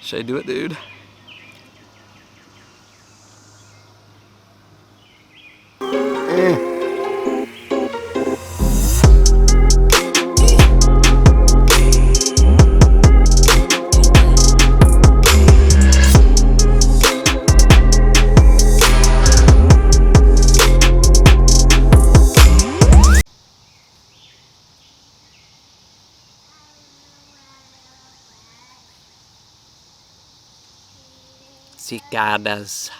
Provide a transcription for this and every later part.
Should I do it, dude? Cicadas.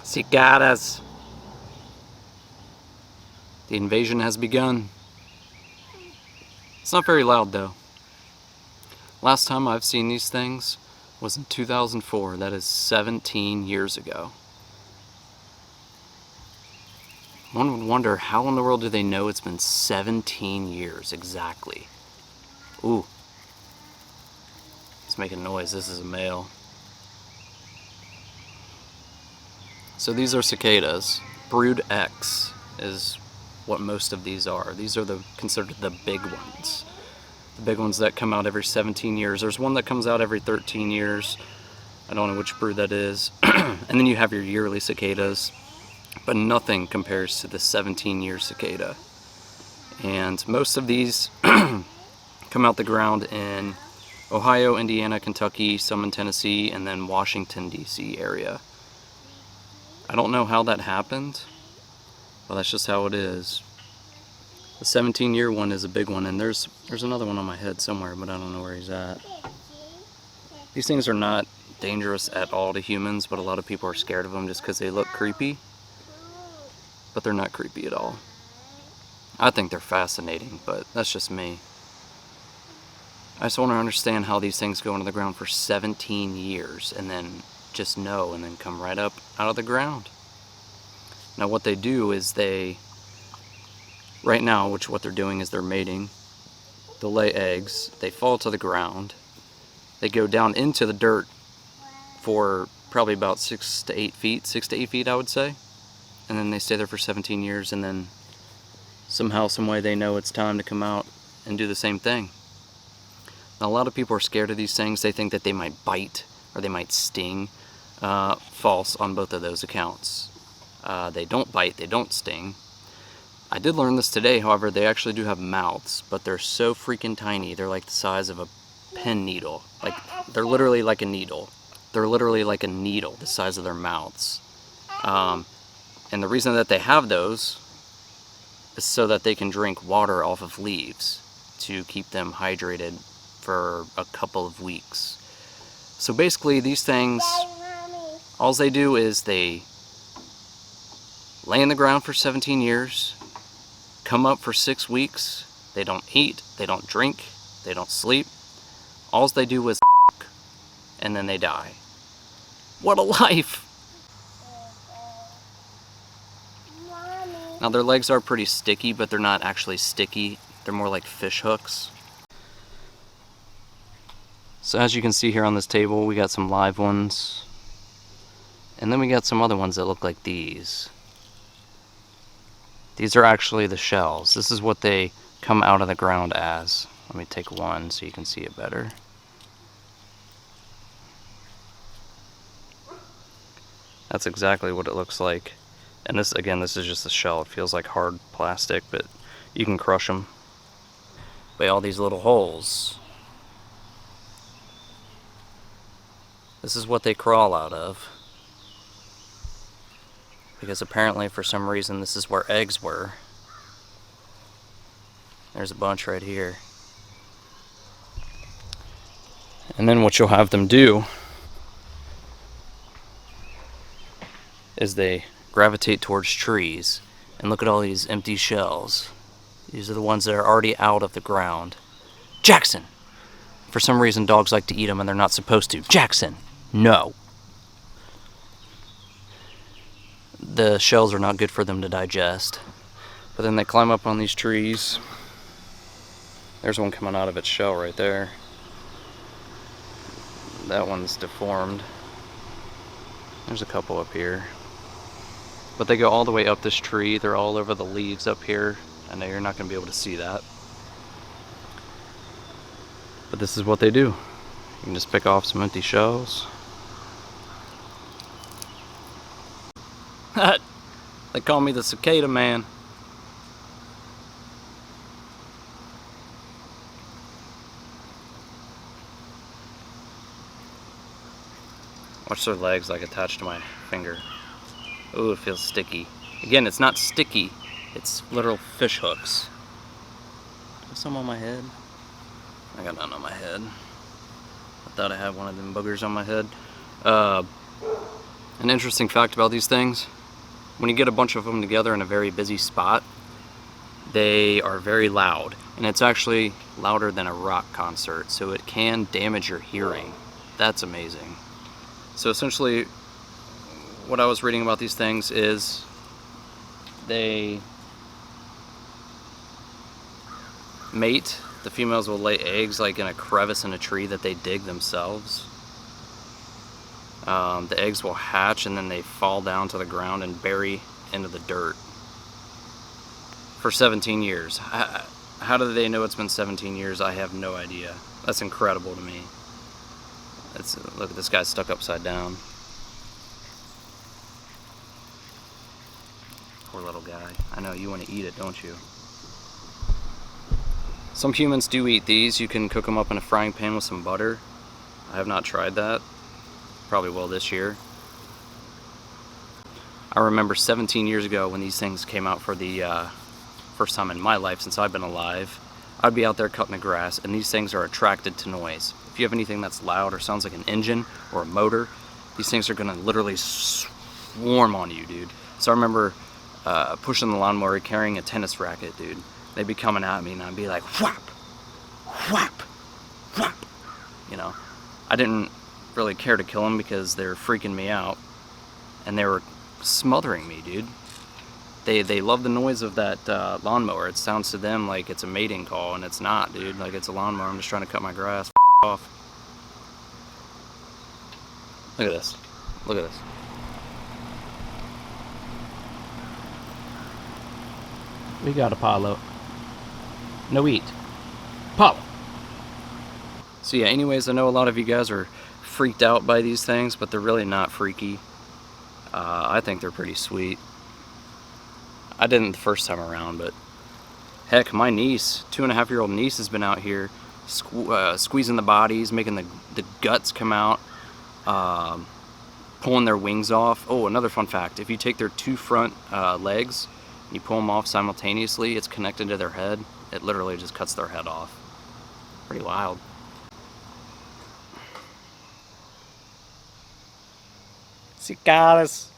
Cicadas. The invasion has begun. It's not very loud though. Last time I've seen these things was in 2004. That is 17 years ago. One would wonder, how in the world do they know it's been 17 years exactly? Ooh. It's making noise. This is a male. So these are cicadas. Brood X is what most of these are. These are considered the big ones. The big ones that come out every 17 years. There's one that comes out every 13 years. I don't know which brood that is. And then you have your yearly cicadas. But nothing compares to the 17-year cicada. And most of these come out the ground in Ohio, Indiana, Kentucky, some in Tennessee, and then Washington, D.C. area. I don't know how that happened, but that's just how it is. The 17-year one is a big one, and there's another one on my head somewhere, but I don't know where he's at. These things are not dangerous at all to humans, but a lot of people are scared of them just because they look creepy. But they're not creepy at all. I think they're fascinating, but that's just me. I just want to understand how these things go into the ground for 17 years and then just know and then come right up out of the ground. Now what they do is right now, what they're doing is they're mating. They'll lay eggs, they fall to the ground, they go down into the dirt for probably about 6 to 8 feet I would say. And then they stay there for 17 years, and then somehow, some way they know it's time to come out and do the same thing. Now a lot of people are scared of these things. They think that they might bite or they might sting. False on both of those accounts. They don't bite, they don't sting. I did learn this today, however, they actually do have mouths, but they're so freaking tiny. They're like the size of a pen needle. Like, they're literally like a needle. They're literally like a needle, the size of their mouths. And the reason that they have those is so that they can drink water off of leaves to keep them hydrated for a couple of weeks. So basically these things, all they do is they lay in the ground for 17 years, come up for 6 weeks, they don't eat, they don't drink, they don't sleep. All they do is and then they die. What a life! Now their legs are pretty sticky, but they're not actually sticky. They're more like fish hooks. So as you can see here on this table, we got some live ones. And then we got some other ones that look like these. These are actually the shells. This is what they come out of the ground as. Let me take one so you can see it better. That's exactly what it looks like. And this, again, this is just a shell. It feels like hard plastic, but you can crush them by all these little holes. This is what they crawl out of. Because apparently, for some reason, this is where eggs were. There's a bunch right here. And then what you'll have them do is they gravitate towards trees, and look at all these empty shells. These are the ones that are already out of the ground. Jackson! For some reason dogs like to eat them and they're not supposed to. Jackson! No! The shells are not good for them to digest. But then they climb up on these trees. There's one coming out of its shell right there. That one's deformed. There's a couple up here. But they go all the way up this tree. They're all over the leaves up here. I know you're not going to be able to see that. But this is what they do. You can just pick off some empty shells. They call me the cicada man. Watch their legs like attached to my finger. Ooh, it feels sticky. Again, it's not sticky. It's literal fish hooks. Got some on my head? I got none on my head. I thought I had one of them boogers on my head. An interesting fact about these things, when you get a bunch of them together in a very busy spot, they are very loud. And it's actually louder than a rock concert, so it can damage your hearing. That's amazing. So essentially, what I was reading about these things is they mate. The females will lay eggs like in a crevice in a tree that they dig themselves. The eggs will hatch and then they fall down to the ground and bury into the dirt for 17 years. How do they know it's been 17 years? I have no idea. That's incredible to me. Look at this guy stuck upside down. Poor little guy. I know, you want to eat it, don't you? Some humans do eat these. You can cook them up in a frying pan with some butter. I have not tried that. Probably will this year. I remember 17 years ago when these things came out for the first time in my life since I've been alive. I'd be out there cutting the grass and these things are attracted to noise. If you have anything that's loud or sounds like an engine or a motor, these things are gonna literally swarm on you, dude. So I remember pushing the lawnmower carrying a tennis racket, dude. They'd be coming at me and I'd be like, whap, whap, whap. You know, I didn't really care to kill them because they're freaking me out and they were smothering me, dude. They love the noise of that lawnmower. It sounds to them like it's a mating call, and it's not, dude. Like, it's a lawnmower. I'm just trying to cut my grass. Off. Look at this. Look at this. We got Apollo. No eat. Apollo. So yeah, anyways, I know a lot of you guys are freaked out by these things, but they're really not freaky. I think they're pretty sweet. I didn't the first time around, but heck, my niece, 2.5-year-old niece, has been out here squeezing the bodies, making the guts come out, pulling their wings off. Oh, another fun fact, if you take their two front legs and you pull them off simultaneously, it's connected to their head. It literally just cuts their head off. Pretty wild. Cicadas.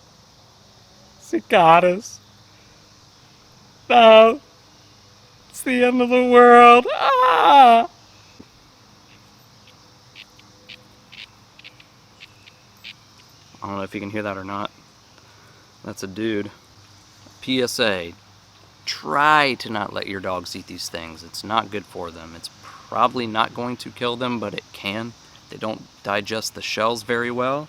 Cicadas. No. It's the end of the world. Ah! I don't know if you can hear that or not. That's a dude. PSA. Try to not let your dogs eat these things. It's not good for them. It's probably not going to kill them, but it can. They don't digest the shells very well.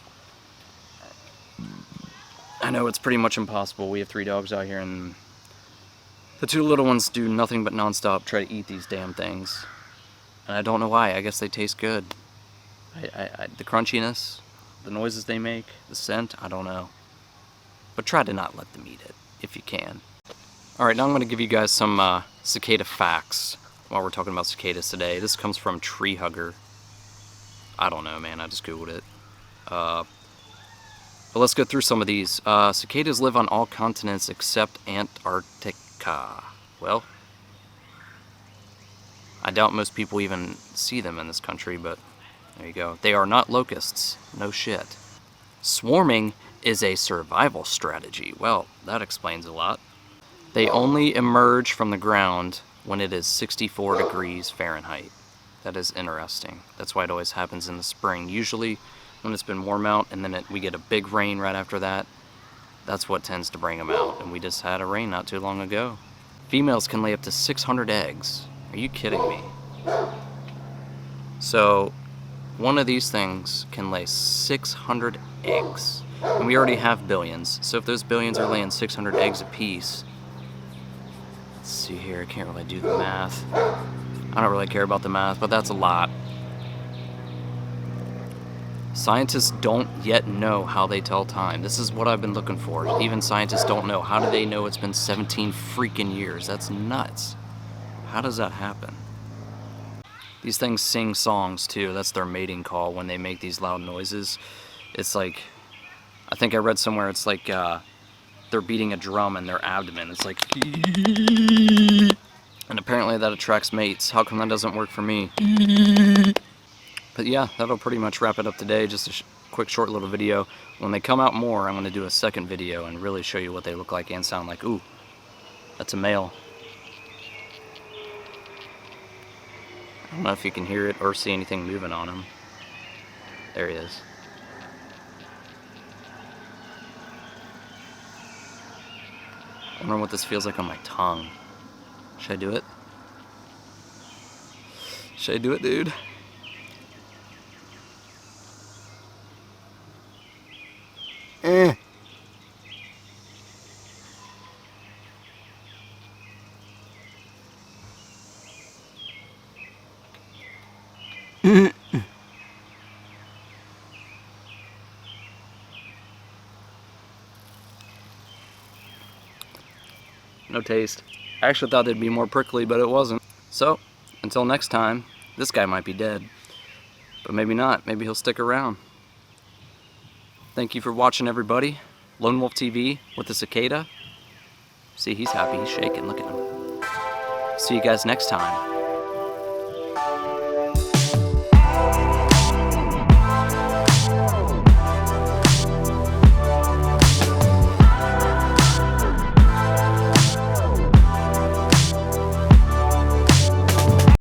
I know it's pretty much impossible. We have 3 dogs out here and the 2 little ones do nothing but nonstop try to eat these damn things. And I don't know why. I guess they taste good. The crunchiness, the noises they make, the scent, I don't know. But try to not let them eat it, if you can. Alright, now I'm going to give you guys some cicada facts while we're talking about cicadas today. This comes from Tree Hugger. I don't know, man. I just Googled it. But let's go through some of these. Cicadas live on all continents except Antarctica. Well, I doubt most people even see them in this country, but there you go. They are not locusts. No shit. Swarming is a survival strategy. Well, that explains a lot. They only emerge from the ground when it is 64 degrees Fahrenheit. That is interesting. That's why it always happens in the spring. Usually when it's been warm out and then we get a big rain right after that, that's what tends to bring them out. And we just had a rain not too long ago. Females can lay up to 600 eggs. Are you kidding me? So one of these things can lay 600 eggs. And we already have billions. So if those billions are laying 600 eggs apiece, let's see here, I can't really do the math. I don't really care about the math, but that's a lot. Scientists don't yet know how they tell time. This is what I've been looking for. Even scientists don't know. How do they know it's been 17 freaking years? That's nuts. How does that happen? These things sing songs too. That's their mating call when they make these loud noises. It's like, I think I read somewhere it's like they're beating a drum in their abdomen. It's like, and apparently that attracts mates. How come that doesn't work for me? But yeah, that'll pretty much wrap it up today. Just a quick short little video. When they come out more, I'm going to do a second video and really show you what they look like and sound like. Ooh, that's a male. I don't know if you can hear it or see anything moving on him. There he is. I wonder what this feels like on my tongue. Should I do it? Should I do it, dude? No taste. I actually thought they'd be more prickly, but it wasn't. So, until next time, this guy might be dead. But maybe not. Maybe he'll stick around. Thank you for watching, everybody. Lone Wolf TV with the cicada. See, he's happy. He's shaking. Look at him. See you guys next time.